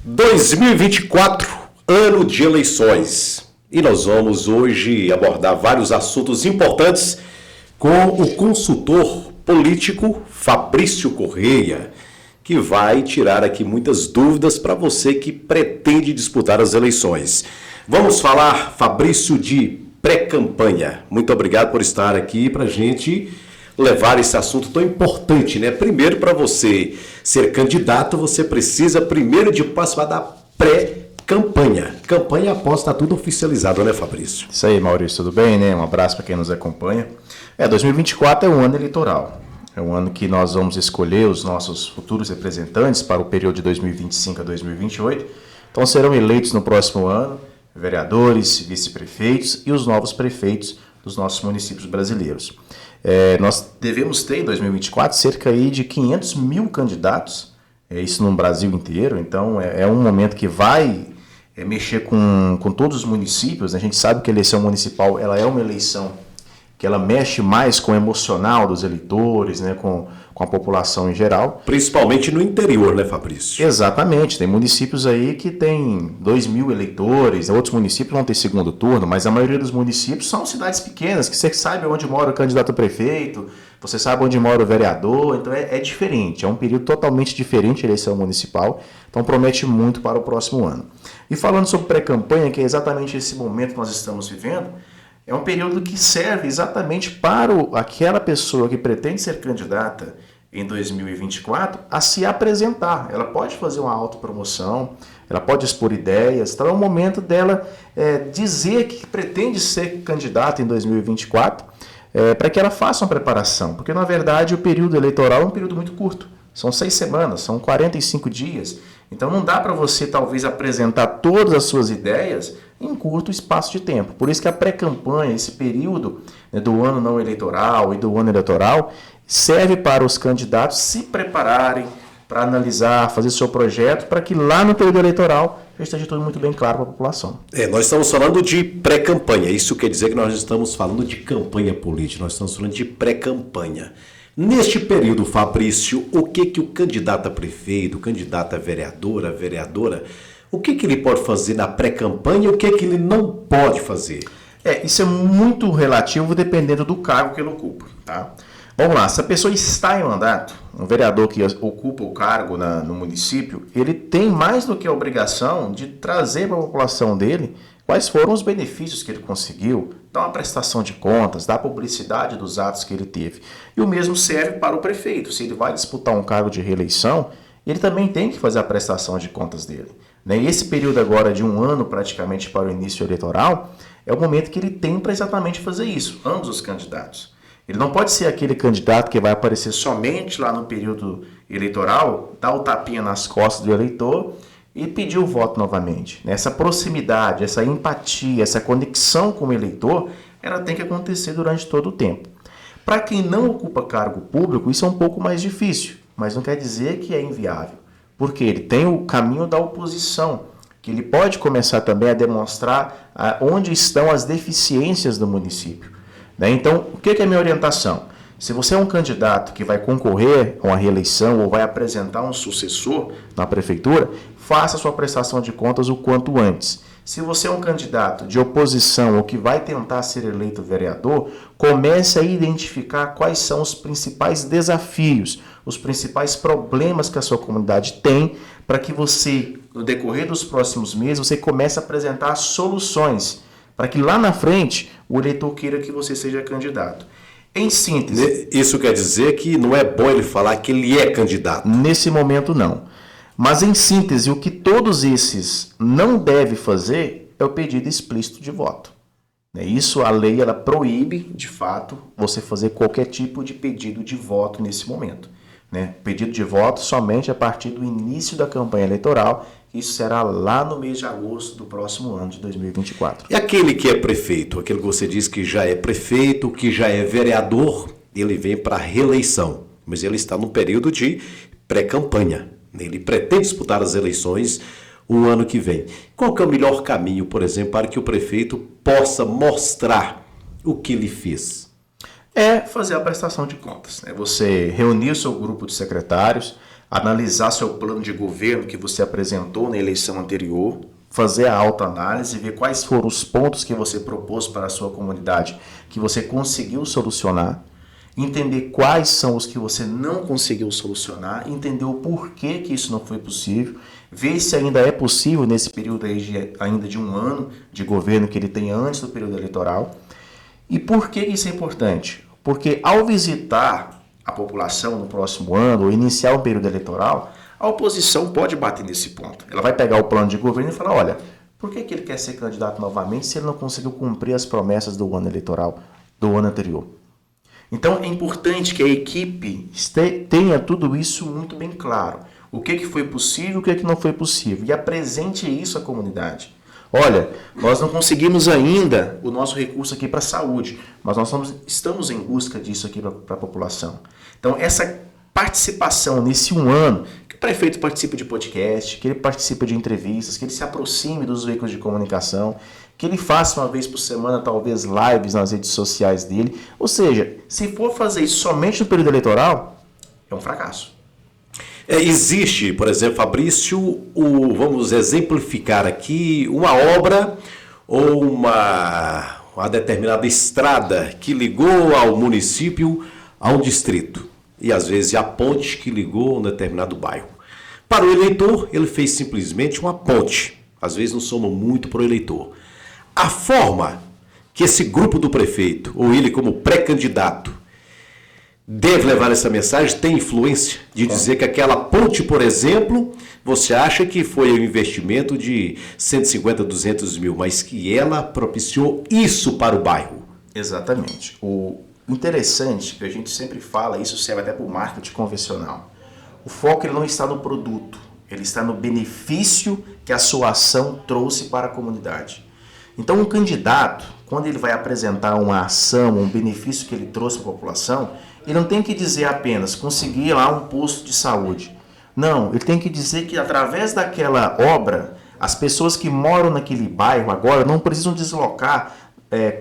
2024, ano de eleições. E nós vamos hoje abordar vários assuntos importantes com o consultor político Fabrício Correia, que vai tirar aqui muitas dúvidas para você que pretende disputar as eleições. Vamos falar, Fabrício, de pré-campanha. Muito obrigado por estar aqui para a gente levar esse assunto tão importante, né? Primeiro, para você ser candidato, você precisa primeiro de participar da pré-campanha. Campanha após está tudo oficializado, né, Fabrício? Isso aí, Maurício, tudo bem, né? Um abraço para quem nos acompanha. 2024 é um ano eleitoral. É um ano que nós vamos escolher os nossos futuros representantes para o período de 2025 a 2028. Então serão eleitos no próximo ano vereadores, vice-prefeitos e os novos prefeitos dos nossos municípios brasileiros. Nós devemos ter em 2024 cerca aí de 500 mil candidatos, isso no Brasil inteiro. Então é um momento que vai mexer com todos os municípios, né? A gente sabe que a eleição municipal ela é uma eleição que ela mexe mais com o emocional dos eleitores, né, com a população em geral. Principalmente no interior, né, Fabrício? Exatamente. Tem municípios aí que tem 2.000 eleitores, outros municípios vão ter segundo turno, mas a maioria dos municípios são cidades pequenas, que você sabe onde mora o candidato a prefeito, você sabe onde mora o vereador, então é diferente, é um período totalmente diferente a eleição municipal, então promete muito para o próximo ano. E falando sobre pré-campanha, que é exatamente esse momento que nós estamos vivendo, é um período que serve exatamente para aquela pessoa que pretende ser candidata em 2024 a se apresentar. Ela pode fazer uma autopromoção, ela pode expor ideias, então é o momento dela dizer que pretende ser candidata em 2024 para que ela faça uma preparação, porque na verdade o período eleitoral é um período muito curto, são 6 semanas, são 45 dias, então não dá para você talvez apresentar todas as suas ideias em curto espaço de tempo. Por isso que a pré-campanha, esse período do ano não eleitoral e do ano eleitoral, serve para os candidatos se prepararem para analisar, fazer seu projeto, para que lá no período eleitoral esteja tudo muito bem claro para a população. Nós estamos falando de pré-campanha. Isso quer dizer que nós estamos falando de campanha política, nós estamos falando de pré-campanha. Neste período, Fabrício, o que o candidato a prefeito, o candidato a vereadora, o que ele pode fazer na pré-campanha e o que ele não pode fazer? Isso é muito relativo dependendo do cargo que ele ocupa, tá? Vamos lá, se a pessoa está em mandato, um vereador que ocupa o cargo no município, ele tem mais do que a obrigação de trazer para a população dele quais foram os benefícios que ele conseguiu, dar uma prestação de contas, dar publicidade dos atos que ele teve. E o mesmo serve para o prefeito. Se ele vai disputar um cargo de reeleição, ele também tem que fazer a prestação de contas dele. E esse período agora de um ano praticamente para o início eleitoral é o momento que ele tem para exatamente fazer isso, ambos os candidatos. Ele não pode ser aquele candidato que vai aparecer somente lá no período eleitoral, dar o tapinha nas costas do eleitor e pedir o voto novamente. Essa proximidade, essa empatia, essa conexão com o eleitor, ela tem que acontecer durante todo o tempo. Para quem não ocupa cargo público, isso é um pouco mais difícil, mas não quer dizer que é inviável, porque ele tem o caminho da oposição, que ele pode começar também a demonstrar onde estão as deficiências do município. Então, o que é a minha orientação? Se você é um candidato que vai concorrer a uma reeleição ou vai apresentar um sucessor na prefeitura, faça sua prestação de contas o quanto antes. Se você é um candidato de oposição ou que vai tentar ser eleito vereador, comece a identificar quais são os principais desafios, os principais problemas que a sua comunidade tem, para que você, no decorrer dos próximos meses, você comece a apresentar soluções, para que lá na frente o eleitor queira que você seja candidato. Em síntese... Isso quer dizer que não é bom ele falar que ele é candidato? Nesse momento, não. Mas, em síntese, o que todos esses não devem fazer é o pedido explícito de voto. Isso, a lei, ela proíbe, de fato, você fazer qualquer tipo de pedido de voto nesse momento. Pedido de voto somente a partir do início da campanha eleitoral. Isso será lá no mês de agosto do próximo ano de 2024. E aquele que é prefeito, aquele que você diz que já é prefeito, que já é vereador, ele vem para reeleição, mas ele está num período de pré-campanha. Ele pretende disputar as eleições o ano que vem. Qual que é o melhor caminho, por exemplo, para que o prefeito possa mostrar o que ele fez? É fazer a prestação de contas. Você reunir o seu grupo de secretários, analisar seu plano de governo que você apresentou na eleição anterior, fazer a autoanálise, ver quais foram os pontos que você propôs para a sua comunidade que você conseguiu solucionar, entender quais são os que você não conseguiu solucionar, entender o porquê que isso não foi possível, ver se ainda é possível nesse período aí ainda de um ano de governo que ele tem antes do período eleitoral. E por que isso é importante? Porque ao visitar a população no próximo ano ou iniciar o período eleitoral, a oposição pode bater nesse ponto. Ela vai pegar o plano de governo e falar, olha, por que ele quer ser candidato novamente se ele não conseguiu cumprir as promessas do ano eleitoral, do ano anterior? Então é importante que a equipe tenha tudo isso muito bem claro. O que foi possível, o que não foi possível. E apresente isso à comunidade. Olha, nós não conseguimos ainda o nosso recurso aqui para a saúde, mas nós estamos em busca disso aqui para a população. Então essa participação nesse um ano, que o prefeito participe de podcast, que ele participe de entrevistas, que ele se aproxime dos veículos de comunicação, que ele faça uma vez por semana, talvez, lives nas redes sociais dele. Ou seja, se for fazer isso somente no período eleitoral, é um fracasso. Existe, por exemplo, Fabrício, vamos exemplificar aqui, uma obra ou uma determinada estrada que ligou ao município a um distrito. E às vezes a ponte que ligou a um determinado bairro. Para o eleitor, ele fez simplesmente uma ponte. Às vezes não soma muito para o eleitor. A forma que esse grupo do prefeito, ou ele como pré-candidato, deve levar essa mensagem tem influência de dizer que aquela ponte, por exemplo, você acha que foi um investimento de 150, 200 mil, mas que ela propiciou isso para o bairro. Exatamente. O interessante, que a gente sempre fala, isso serve até para o marketing convencional. O foco ele não está no produto, ele está no benefício que a sua ação trouxe para a comunidade. Então, um candidato, quando ele vai apresentar uma ação, um benefício que ele trouxe para a população, ele não tem que dizer apenas conseguir lá um posto de saúde. Não, ele tem que dizer que através daquela obra, as pessoas que moram naquele bairro agora não precisam deslocar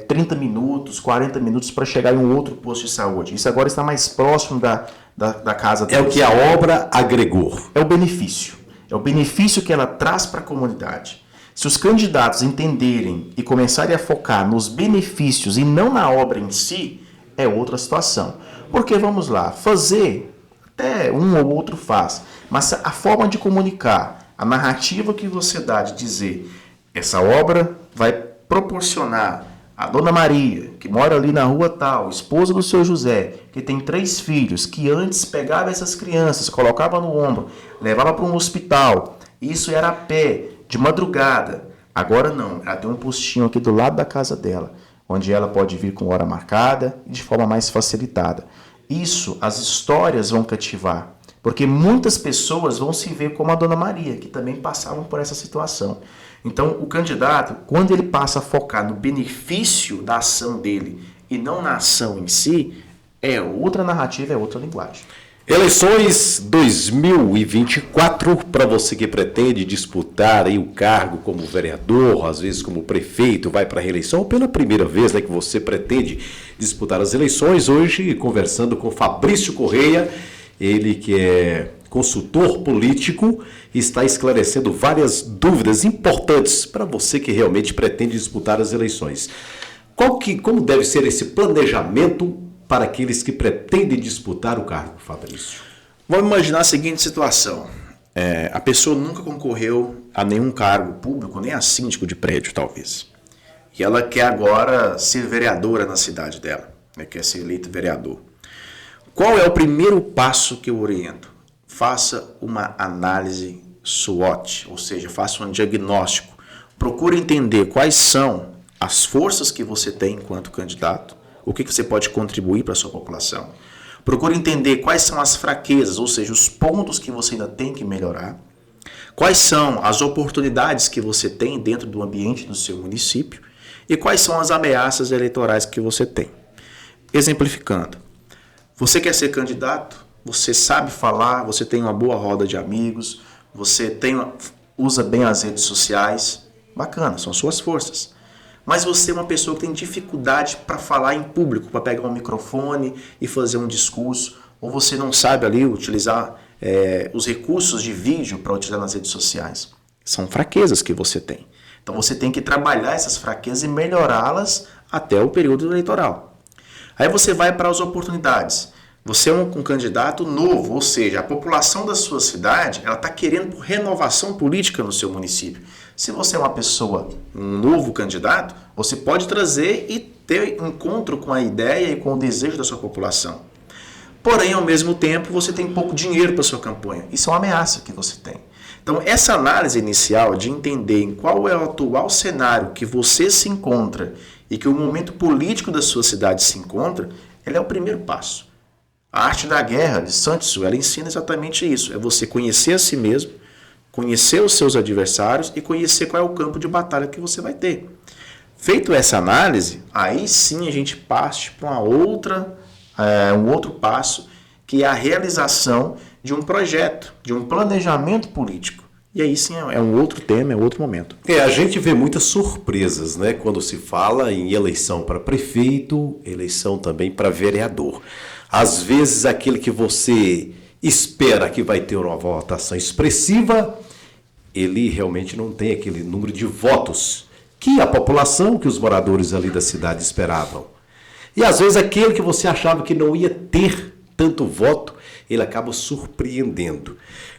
30 minutos, 40 minutos para chegar em um outro posto de saúde. Isso agora está mais próximo da casa deles. É o que a obra agregou. É o benefício. É o benefício que ela traz para a comunidade. Se os candidatos entenderem e começarem a focar nos benefícios e não na obra em si, é outra situação. Porque, vamos lá, fazer, até um ou outro faz, mas a forma de comunicar, a narrativa que você dá de dizer, essa obra vai proporcionar a Dona Maria, que mora ali na rua tal, esposa do seu José, que tem 3 filhos, que antes pegava essas crianças, colocava no ombro, levava para um hospital, isso era a pé, de madrugada. Agora não, ela tem um postinho aqui do lado da casa dela, onde ela pode vir com hora marcada e de forma mais facilitada. Isso, as histórias vão cativar, porque muitas pessoas vão se ver como a Dona Maria, que também passavam por essa situação. Então, o candidato, quando ele passa a focar no benefício da ação dele e não na ação em si, é outra narrativa, é outra linguagem. Eleições 2024, para você que pretende disputar aí o cargo como vereador, às vezes como prefeito, vai para a reeleição, ou pela primeira vez, né, que você pretende disputar as eleições, hoje conversando com Fabrício Correia, ele que é consultor político, está esclarecendo várias dúvidas importantes para você que realmente pretende disputar as eleições. Como deve ser esse planejamento para aqueles que pretendem disputar o cargo, Fabrício? Vamos imaginar a seguinte situação. A pessoa nunca concorreu a nenhum cargo público, nem a síndico de prédio, talvez. E ela quer agora ser vereadora na cidade dela, né? Quer ser eleito vereador. Qual é o primeiro passo que eu oriento? Faça uma análise SWOT, ou seja, faça um diagnóstico. Procure entender quais são as forças que você tem enquanto candidato, o que você pode contribuir para a sua população. Procure entender quais são as fraquezas, ou seja, os pontos que você ainda tem que melhorar. Quais são as oportunidades que você tem dentro do ambiente do seu município e quais são as ameaças eleitorais que você tem. Exemplificando, você quer ser candidato, você sabe falar, você tem uma boa roda de amigos, você usa bem as redes sociais, bacana, são suas forças. Mas você é uma pessoa que tem dificuldade para falar em público, para pegar um microfone e fazer um discurso, ou você não sabe ali utilizar os recursos de vídeo para utilizar nas redes sociais. São fraquezas que você tem. Então você tem que trabalhar essas fraquezas e melhorá-las até o período eleitoral. Aí você vai para as oportunidades. Você é um candidato novo, ou seja, a população da sua cidade ela está querendo renovação política no seu município. Se você é uma pessoa, um novo candidato, você pode trazer e ter encontro com a ideia e com o desejo da sua população. Porém, ao mesmo tempo, você tem pouco dinheiro para a sua campanha. Isso é uma ameaça que você tem. Então, essa análise inicial de entender em qual é o atual cenário que você se encontra e que o momento político da sua cidade se encontra, ele é o primeiro passo. A arte da guerra de Sun Tzu, ela ensina exatamente isso. É você conhecer a si mesmo, conhecer os seus adversários e conhecer qual é o campo de batalha que você vai ter. Feito essa análise, aí sim a gente parte para um outro passo, que é a realização de um projeto, de um planejamento político. E aí sim é um outro tema, é outro momento. A gente vê muitas surpresas, né? Quando se fala em eleição para prefeito, eleição também para vereador. Às vezes aquele que você espera que vai ter uma votação expressiva, ele realmente não tem aquele número de votos que a população, que os moradores ali da cidade esperavam. E às vezes aquele que você achava que não ia ter tanto voto, ele acaba surpreendendo.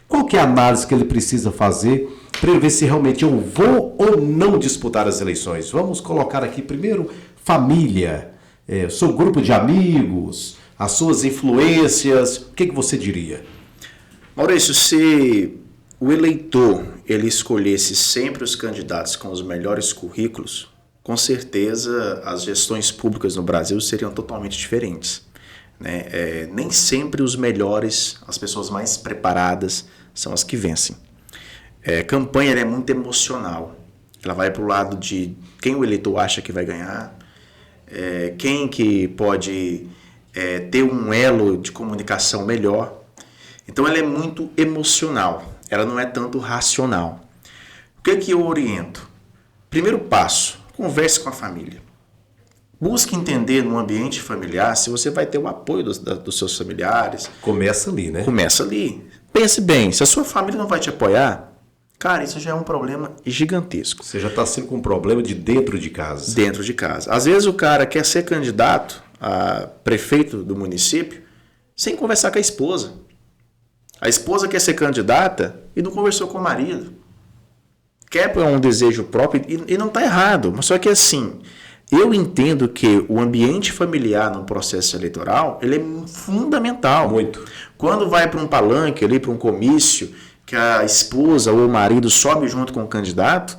Qual que é a análise que ele precisa fazer para ele ver se realmente eu vou ou não disputar as eleições? Vamos colocar aqui primeiro família, seu grupo de amigos, as suas influências. O que você diria? Maurício, se o eleitor ele escolhesse sempre os candidatos com os melhores currículos, com certeza as gestões públicas no Brasil seriam totalmente diferentes. Né? Nem sempre os melhores, as pessoas mais preparadas são as que vencem. Campanha é muito emocional. Ela vai para o lado de quem o eleitor acha que vai ganhar, quem que pode ter um elo de comunicação melhor. Então ela é muito emocional, ela não é tanto racional. O que eu oriento? Primeiro passo, converse com a família. Busque entender no ambiente familiar se você vai ter o apoio dos seus familiares. Começa ali, né? Começa ali. Pense bem, se a sua família não vai te apoiar, cara, isso já é um problema gigantesco. Você já está sendo com um problema de dentro de casa. Dentro de casa. Às vezes o cara quer ser candidato a prefeito do município sem conversar com a esposa. A esposa quer ser candidata e não conversou com o marido. Quer por um desejo próprio e não está errado. Mas só que assim, eu entendo que o ambiente familiar no processo eleitoral ele é fundamental. Muito. Quando vai para um palanque, ali para um comício, que a esposa ou o marido sobe junto com o candidato,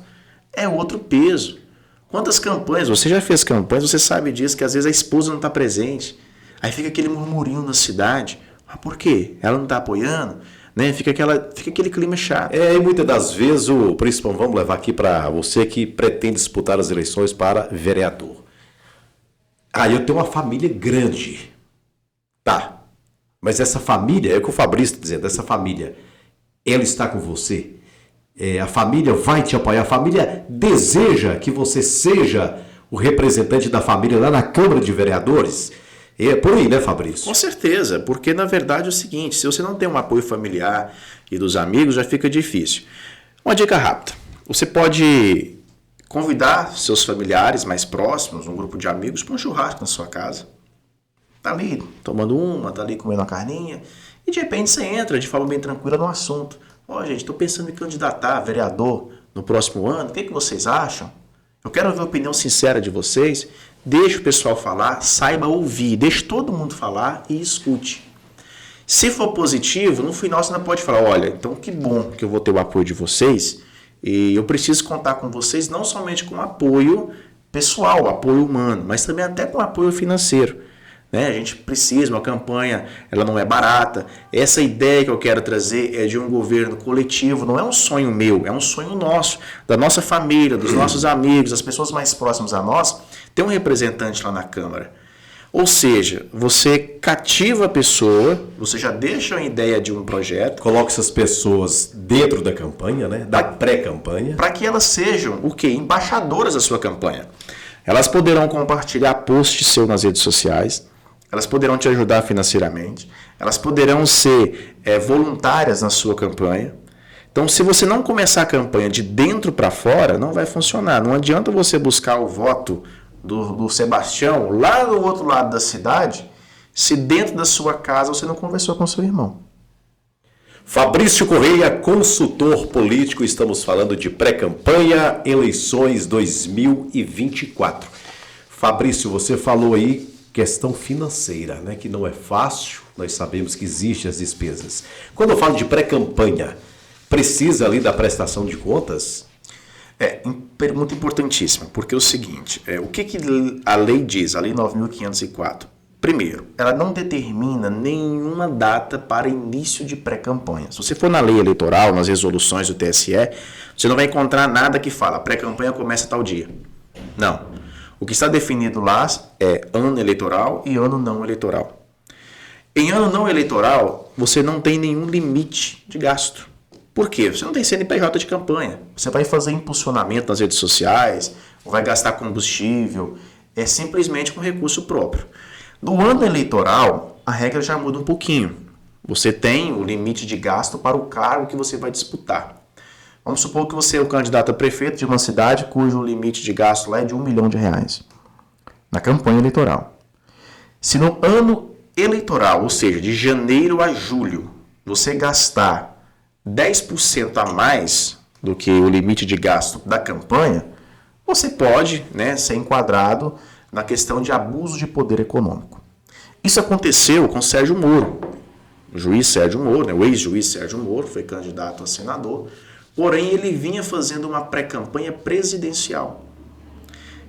é outro peso. Quantas campanhas, você já fez campanhas, você sabe disso, que às vezes a esposa não está presente. Aí fica aquele murmurinho na cidade. Ah, por quê? Ela não está apoiando? Né? Fica aquele clima chato. E muitas das vezes, principalmente, vamos levar aqui para você que pretende disputar as eleições para vereador. Eu tenho uma família grande. Tá. Mas essa família, é o que o Fabrício está dizendo, essa família, ela está com você? A família vai te apoiar? A família deseja que você seja o representante da família lá na Câmara de Vereadores? É por aí, né, Fabrício? Com certeza, porque na verdade é o seguinte, se você não tem um apoio familiar e dos amigos, já fica difícil. Uma dica rápida, você pode convidar seus familiares mais próximos, um grupo de amigos, para um churrasco na sua casa. Tá ali tomando tá ali comendo uma carninha, e de repente você entra de forma bem tranquila no assunto. Gente, estou pensando em candidatar a vereador no próximo ano, o que vocês acham? Eu quero ouvir a opinião sincera de vocês. Deixe o pessoal falar, saiba ouvir, deixe todo mundo falar e escute. Se for positivo, no final você ainda pode falar, olha, então que bom que eu vou ter o apoio de vocês e eu preciso contar com vocês não somente com apoio pessoal, apoio humano, mas também até com apoio financeiro. A gente precisa, uma campanha, ela não é barata. Essa ideia que eu quero trazer é de um governo coletivo, não é um sonho meu, é um sonho nosso, da nossa família, dos nossos amigos, das pessoas mais próximas a nós, tem um representante lá na Câmara. Ou seja, você cativa a pessoa, você já deixa a ideia de um projeto. Coloca essas pessoas dentro da campanha, né? Da pré-campanha. Para que elas sejam o quê? Embaixadoras da sua campanha. Elas poderão compartilhar posts seu nas redes sociais. elas poderão te ajudar financeiramente, elas poderão ser voluntárias na sua campanha. Então, se você não começar a campanha de dentro para fora, não vai funcionar. Não adianta você buscar o voto do Sebastião lá do outro lado da cidade, se dentro da sua casa você não conversou com seu irmão. Fabrício Correia, consultor político, estamos falando de pré-campanha, eleições 2024. Fabrício, você falou aí questão financeira, né, que não é fácil, nós sabemos que existem as despesas. Quando eu falo de pré-campanha, precisa ali da prestação de contas? Pergunta importantíssima, porque é o seguinte, o que a lei diz, a Lei 9.504? Primeiro, ela não determina nenhuma data para início de pré-campanha. Se você for na lei eleitoral, nas resoluções do TSE, você não vai encontrar nada que fala pré-campanha começa tal dia. Não. O que está definido lá é ano eleitoral e ano não eleitoral. Em ano não eleitoral, você não tem nenhum limite de gasto. Por quê? Você não tem CNPJ de campanha. Você vai fazer impulsionamento nas redes sociais, ou vai gastar combustível, é simplesmente com recurso próprio. No ano eleitoral, a regra já muda um pouquinho. Você tem o limite de gasto para o cargo que você vai disputar. Vamos supor que você é o candidato a prefeito de uma cidade cujo limite de gasto lá é de R$1 milhão na campanha eleitoral. Se no ano eleitoral, ou seja, de janeiro a julho, você gastar 10% a mais do que o limite de gasto da campanha, você pode, ser enquadrado na questão de abuso de poder econômico. Isso aconteceu com Sérgio Moro. O juiz Sérgio Moro, o ex-juiz Sérgio Moro, foi candidato a senador, porém ele vinha fazendo uma pré-campanha presidencial.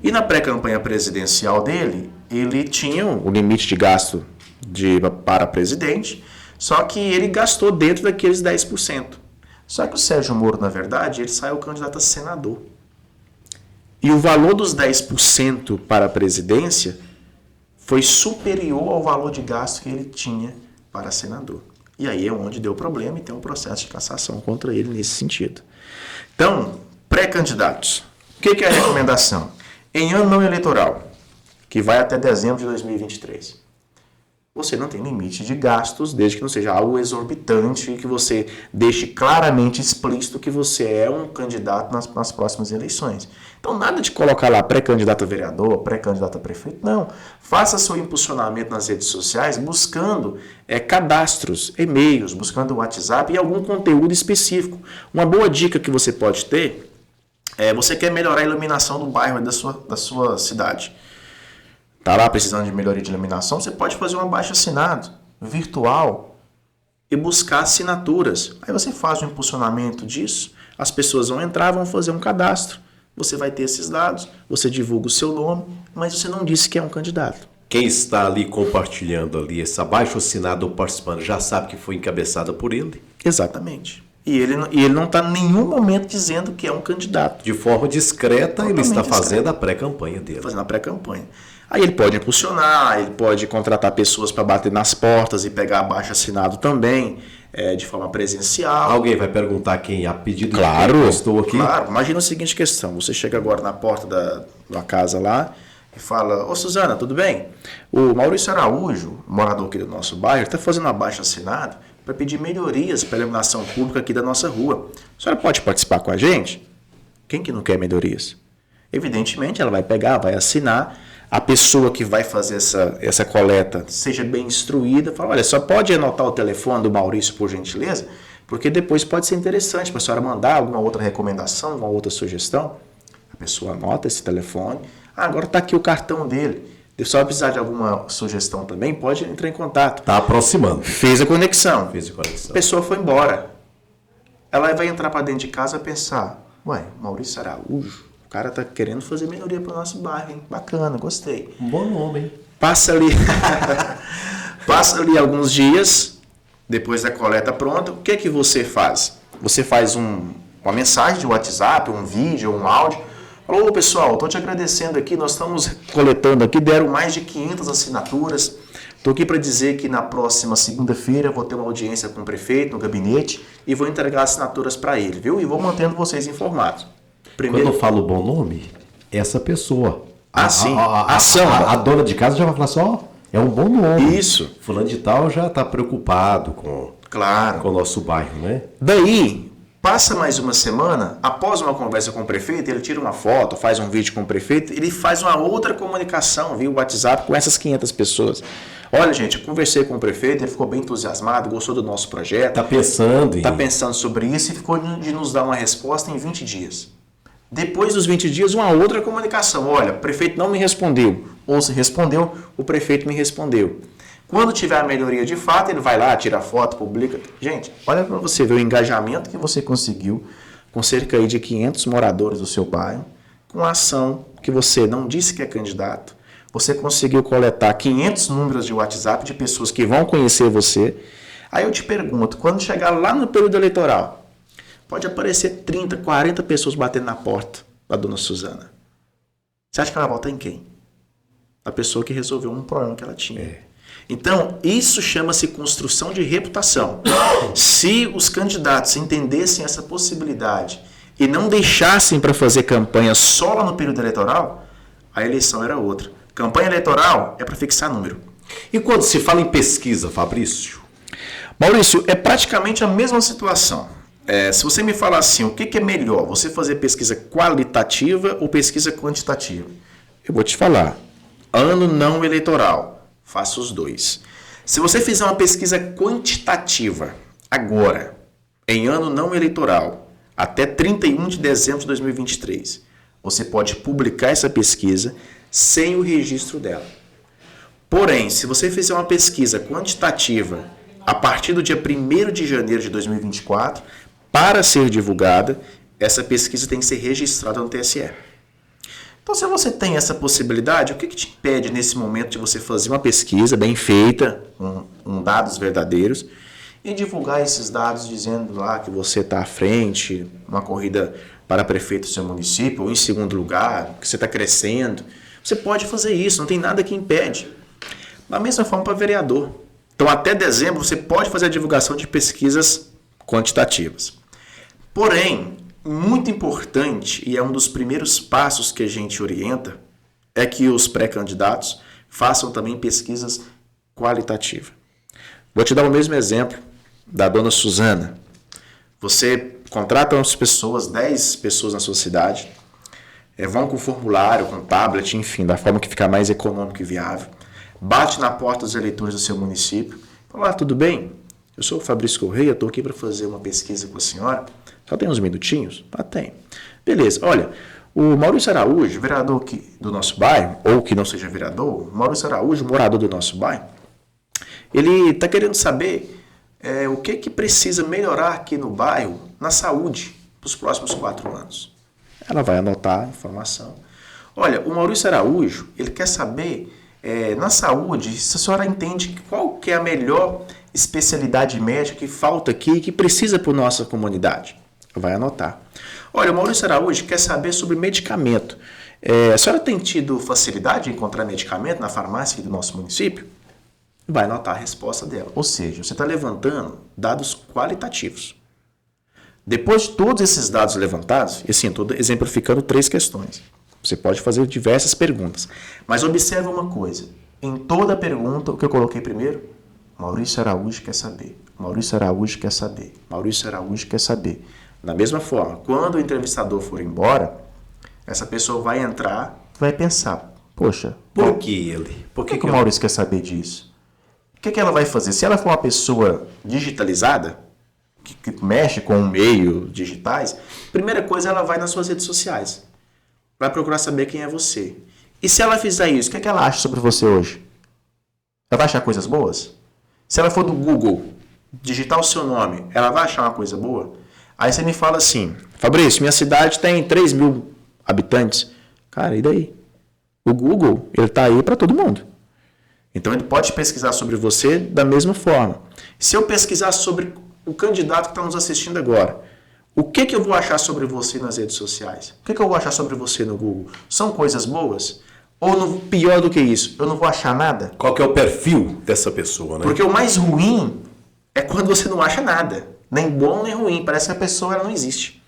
E na pré-campanha presidencial dele, ele tinha o limite de gasto para presidente, só que ele gastou dentro daqueles 10%. Só que o Sérgio Moro, na verdade, ele saiu candidato a senador. E o valor dos 10% para a presidência foi superior ao valor de gasto que ele tinha para senador. E aí é onde deu problema e tem um processo de cassação contra ele nesse sentido. Então, pré-candidatos. O que é a recomendação? Em ano não eleitoral, que vai até dezembro de 2023, você não tem limite de gastos, desde que não seja algo exorbitante e que você deixe claramente explícito que você é um candidato nas próximas eleições. Então, nada de colocar lá pré-candidato a vereador, pré-candidato a prefeito, não. Faça seu impulsionamento nas redes sociais buscando cadastros, e-mails, buscando o WhatsApp e algum conteúdo específico. Uma boa dica que você pode ter você quer melhorar a iluminação do bairro da sua cidade. Está lá precisando de melhoria de iluminação, você pode fazer um abaixo-assinado virtual e buscar assinaturas. Aí você faz o impulsionamento disso, as pessoas vão entrar, vão fazer um cadastro. Você vai ter esses dados, você divulga o seu nome, mas você não disse que é um candidato. Quem está ali compartilhando ali esse abaixo-assinado ou participando já sabe que foi encabeçada por ele? Exatamente. E ele não está em nenhum momento dizendo que é um candidato. De forma discreta, ele está fazendo a pré-campanha dele. Fazendo a pré-campanha. Aí ele pode impulsionar, ele pode contratar pessoas para bater nas portas e pegar abaixo-assinado também, de forma presencial. Alguém vai perguntar quem a pedido de quem estou aqui? Claro, imagina a seguinte questão, você chega agora na porta da casa lá e fala, ô Suzana, tudo bem? O Maurício Araújo, morador aqui do nosso bairro, está fazendo um abaixo-assinado para pedir melhorias para a iluminação pública aqui da nossa rua. A senhora pode participar com a gente? Quem que não quer melhorias? Evidentemente, ela vai pegar, vai assinar. A pessoa que vai fazer essa coleta seja bem instruída, fala, olha, só pode anotar o telefone do Maurício, por gentileza, porque depois pode ser interessante para a senhora mandar alguma outra recomendação, alguma outra sugestão. A pessoa anota esse telefone. Agora está aqui o cartão dele. Se só precisar de alguma sugestão também, pode entrar em contato. Está aproximando. Fez a conexão. A pessoa foi embora. Ela vai entrar para dentro de casa e pensar, ué, Maurício Araújo, o cara tá querendo fazer melhoria para o nosso bairro, hein? Bacana, gostei. Um bom nome, hein? Passa ali alguns dias, depois da coleta pronta, o que você faz? Você faz uma mensagem de WhatsApp, um vídeo, um áudio. Alô, pessoal, estou te agradecendo aqui, nós estamos coletando aqui, deram mais de 500 assinaturas. Estou aqui para dizer que na próxima segunda-feira eu vou ter uma audiência com o prefeito no gabinete e vou entregar assinaturas para ele, viu? E vou mantendo vocês informados. Quando eu falo bom nome, essa pessoa. Sim. A dona de casa já vai falar só, É um bom nome. Isso. Fulano de tal já está preocupado com o nosso bairro, né? Daí, passa mais uma semana, após uma conversa com o prefeito, ele tira uma foto, faz um vídeo com o prefeito, ele faz uma outra comunicação via WhatsApp com essas 500 pessoas. Olha, gente, eu conversei com o prefeito, ele ficou bem entusiasmado, gostou do nosso projeto. Está pensando sobre isso e ficou de nos dar uma resposta em 20 dias. Depois dos 20 dias, uma outra comunicação. Olha, o prefeito não me respondeu. Ou se respondeu, o prefeito me respondeu. Quando tiver a melhoria de fato, ele vai lá, tira a foto, publica. Gente, olha para você ver o engajamento que você conseguiu com cerca aí de 500 moradores do seu bairro, com a ação que você não disse que é candidato. Você conseguiu coletar 500 números de WhatsApp de pessoas que vão conhecer você. Aí eu te pergunto, quando chegar lá no período eleitoral, pode aparecer 30, 40 pessoas batendo na porta da dona Suzana. Você acha que ela vota em quem? A pessoa que resolveu um problema que ela tinha. Então, isso chama-se construção de reputação. Se os candidatos entendessem essa possibilidade e não deixassem para fazer campanha só lá no período eleitoral, a eleição era outra. Campanha eleitoral é para fixar número. E quando se fala em pesquisa, Fabrício? Maurício, é praticamente a mesma situação. Se você me falar assim, o que é melhor? Você fazer pesquisa qualitativa ou pesquisa quantitativa? Eu vou te falar. Ano não eleitoral. Faça os dois. Se você fizer uma pesquisa quantitativa agora, em ano não eleitoral, até 31 de dezembro de 2023, você pode publicar essa pesquisa sem o registro dela. Porém, se você fizer uma pesquisa quantitativa a partir do dia 1º de janeiro de 2024, para ser divulgada, essa pesquisa tem que ser registrada no TSE. Então, se você tem essa possibilidade, o que te impede nesse momento de você fazer uma pesquisa bem feita, com dados verdadeiros, e divulgar esses dados dizendo lá que você está à frente, uma corrida para prefeito do seu município, ou em segundo lugar, que você está crescendo? Você pode fazer isso, não tem nada que impede. Da mesma forma para vereador. Então, até dezembro, você pode fazer a divulgação de pesquisas quantitativas. Porém, muito importante, e é um dos primeiros passos que a gente orienta, é que os pré-candidatos façam também pesquisas qualitativas. Vou te dar o mesmo exemplo da dona Suzana. Você contrata umas pessoas, 10 pessoas na sua cidade, vão com formulário, com tablet, enfim, da forma que ficar mais econômico e viável. Bate na porta dos eleitores do seu município. Fala, tudo bem? Eu sou o Fabrício Correia, estou aqui para fazer uma pesquisa com a senhora. Só tem uns minutinhos? Ah, tem. Beleza, olha, o Maurício Araújo, vereador do nosso bairro, ou que não seja vereador, o Maurício Araújo, morador do nosso bairro, ele está querendo saber o que precisa melhorar aqui no bairro, na saúde, para os próximos 4 anos. Ela vai anotar a informação. Olha, o Maurício Araújo, ele quer saber, na saúde, se a senhora entende qual que é a melhor especialidade médica que falta aqui e que precisa para a nossa comunidade. Vai anotar. Olha, o Maurício Araújo quer saber sobre medicamento. A senhora tem tido facilidade em encontrar medicamento na farmácia aqui do nosso município? Vai anotar a resposta dela. Ou seja, você está levantando dados qualitativos. Depois de todos esses dados levantados, e assim, estou exemplificando 3 questões. Você pode fazer diversas perguntas. Mas observe uma coisa. Em toda pergunta, o que eu coloquei primeiro? Maurício Araújo quer saber. Maurício Araújo quer saber. Maurício Araújo quer saber. Da mesma forma, quando o entrevistador for embora, essa pessoa vai entrar, vai pensar, poxa, por que ele? Por que o Maurício quer saber disso? O que ela vai fazer? Se ela for uma pessoa digitalizada, que mexe com o meio digitais, primeira coisa, ela vai nas suas redes sociais. Vai procurar saber quem é você. E se ela fizer isso, o que ela acha sobre você hoje? Ela vai achar coisas boas? Se ela for do Google, digitar o seu nome, ela vai achar uma coisa boa? Aí você me fala assim, Fabrício, minha cidade tem 3.000 habitantes. Cara, e daí? O Google, ele está aí para todo mundo. Então ele pode pesquisar sobre você da mesma forma. Se eu pesquisar sobre o candidato que está nos assistindo agora, o que eu vou achar sobre você nas redes sociais? O que eu vou achar sobre você no Google? São coisas boas? Ou pior do que isso, eu não vou achar nada? Qual que é o perfil dessa pessoa, né? Porque o mais ruim é quando você não acha nada. Nem bom, nem ruim. Parece que a pessoa ela não existe.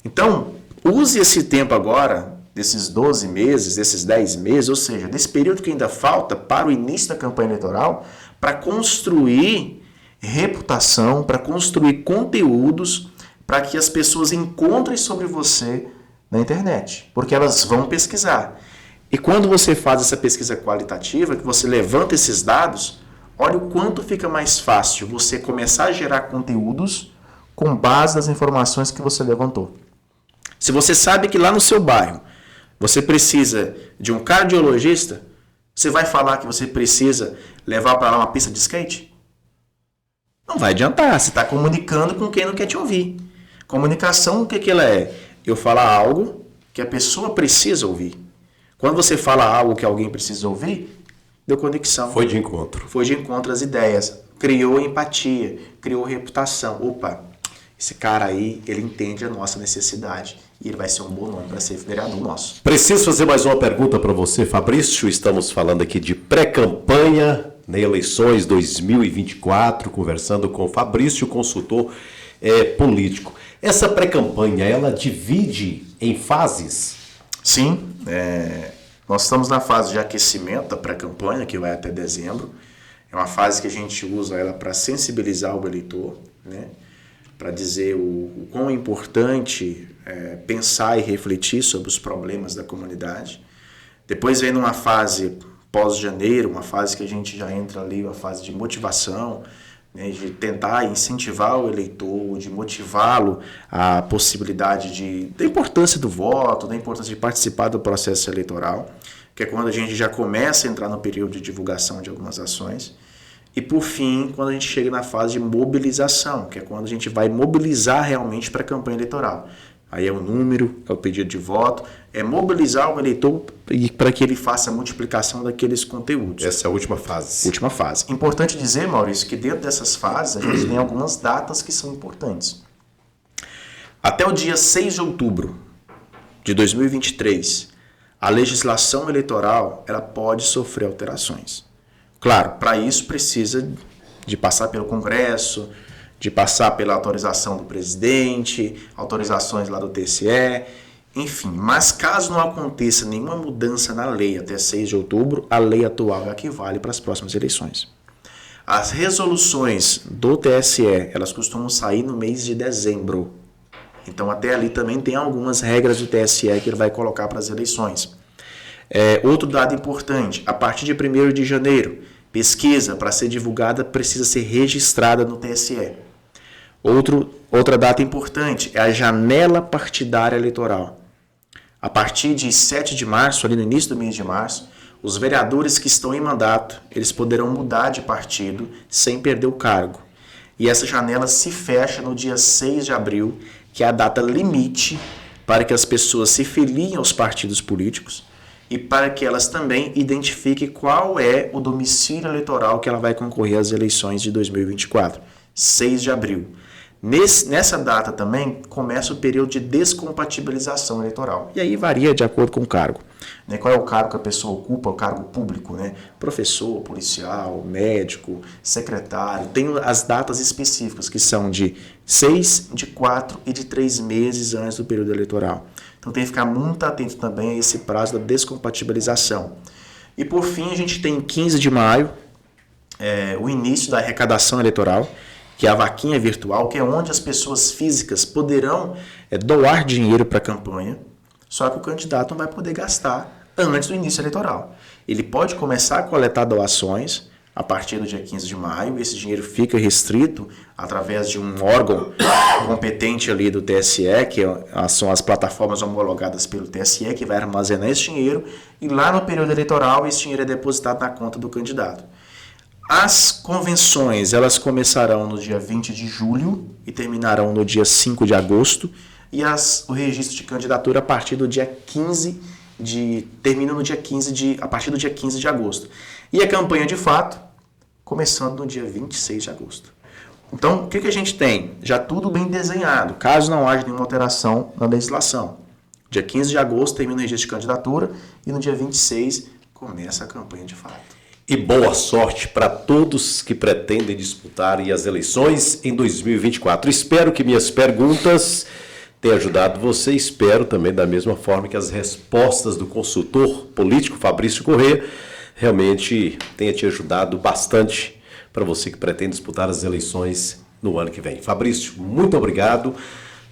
Então, use esse tempo agora desses 12 meses, desses 10 meses, ou seja, desse período que ainda falta para o início da campanha eleitoral, para construir reputação, para construir conteúdos, para que as pessoas encontrem sobre você na internet, porque elas vão pesquisar. E quando você faz essa pesquisa qualitativa, que você levanta esses dados, olha o quanto fica mais fácil você começar a gerar conteúdos com base nas informações que você levantou. Se você sabe que lá no seu bairro você precisa de um cardiologista, você vai falar que você precisa levar para lá uma pista de skate? Não vai adiantar, você está comunicando com quem não quer te ouvir. Comunicação, o que ela é? Eu falar algo que a pessoa precisa ouvir. Quando você fala algo que alguém precisa ouvir, deu conexão. Foi de encontro. Foi de encontro às ideias. Criou empatia, criou reputação. Opa, esse cara aí, ele entende a nossa necessidade. E ele vai ser um bom nome para ser vereador nosso. Preciso fazer mais uma pergunta para você, Fabrício. Estamos falando aqui de pré-campanha nas eleições 2024, conversando com o Fabrício, consultor político. Essa pré-campanha, ela divide em fases? Sim, nós estamos na fase de aquecimento da pré-campanha, que vai até dezembro. É uma fase que a gente usa ela para sensibilizar o eleitor, né? Para dizer o quão é importante pensar e refletir sobre os problemas da comunidade. Depois vem numa fase pós-janeiro, uma fase que a gente já entra ali, uma fase de motivação, né, de tentar incentivar o eleitor, de motivá-lo à possibilidade da importância do voto, da importância de participar do processo eleitoral, que é quando a gente já começa a entrar no período de divulgação de algumas ações. E, por fim, quando a gente chega na fase de mobilização, que é quando a gente vai mobilizar realmente para a campanha eleitoral. Aí é o número, é o pedido de voto, é mobilizar o eleitor para que ele faça a multiplicação daqueles conteúdos. Essa é a última fase. Última fase. Importante dizer, Maurício, que dentro dessas fases a gente tem algumas datas que são importantes. Até o dia 6 de outubro de 2023, a legislação eleitoral ela pode sofrer alterações. Claro, para isso precisa de passar pelo Congresso, de passar pela autorização do presidente, autorizações lá do TSE, enfim. Mas caso não aconteça nenhuma mudança na lei até 6 de outubro, a lei atual é a que vale para as próximas eleições. As resoluções do TSE, elas costumam sair no mês de dezembro. Então até ali também tem algumas regras do TSE que ele vai colocar para as eleições. Outro dado importante, a partir de 1º de janeiro, pesquisa para ser divulgada precisa ser registrada no TSE. Outra data importante é a janela partidária eleitoral. A partir de 7 de março, ali no início do mês de março, os vereadores que estão em mandato, eles poderão mudar de partido sem perder o cargo. E essa janela se fecha no dia 6 de abril, que é a data limite para que as pessoas se filiem aos partidos políticos e para que elas também identifiquem qual é o domicílio eleitoral que ela vai concorrer às eleições de 2024. 6 de abril. Nessa data também começa o período de descompatibilização eleitoral. E aí varia de acordo com o cargo. Qual é o cargo que a pessoa ocupa, o cargo público, né? Professor, policial, médico, secretário. Tem as datas específicas que são de 6, de 4 e de 3 meses antes do período eleitoral. Então tem que ficar muito atento também a esse prazo da descompatibilização. E por fim a gente tem 15 de maio, o início da arrecadação eleitoral, que é a vaquinha virtual, que é onde as pessoas físicas poderão doar dinheiro para a campanha, só que o candidato não vai poder gastar antes do início eleitoral. Ele pode começar a coletar doações a partir do dia 15 de maio, esse dinheiro fica restrito através de um órgão competente ali do TSE, que são as plataformas homologadas pelo TSE, que vai armazenar esse dinheiro, e lá no período eleitoral esse dinheiro é depositado na conta do candidato. As convenções, elas começarão no dia 20 de julho e terminarão no dia 5 de agosto, e o registro de candidatura a partir do dia 15 termina no dia 15 a partir do dia 15 de agosto. E a campanha, de fato, começando no dia 26 de agosto. Então, o que a gente tem? Já tudo bem desenhado, caso não haja nenhuma alteração na legislação. Dia 15 de agosto termina o registro de candidatura e no dia 26 começa a campanha de fato. E boa sorte para todos que pretendem disputar as eleições em 2024. Espero que minhas perguntas tenha ajudado você. Espero também, da mesma forma, que as respostas do consultor político Fabrício Corrêa realmente tenha te ajudado bastante para você que pretende disputar as eleições no ano que vem. Fabrício, muito obrigado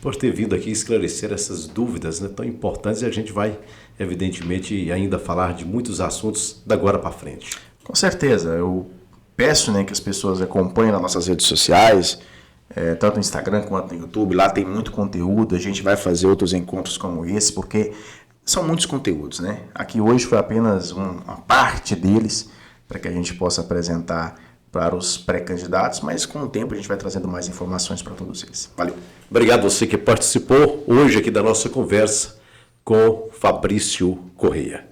por ter vindo aqui esclarecer essas dúvidas, né, tão importantes, e a gente vai, evidentemente, ainda falar de muitos assuntos da agora para frente. Com certeza. Eu peço, né, que as pessoas acompanhem nas nossas redes sociais, tanto no Instagram quanto no YouTube. Lá tem muito conteúdo. A gente vai fazer outros encontros como esse, porque são muitos conteúdos, né? Aqui hoje foi apenas uma parte deles para que a gente possa apresentar para os pré-candidatos, mas com o tempo a gente vai trazendo mais informações para todos eles. Valeu. Obrigado a você que participou hoje aqui da nossa conversa com Fabrício Corrêa.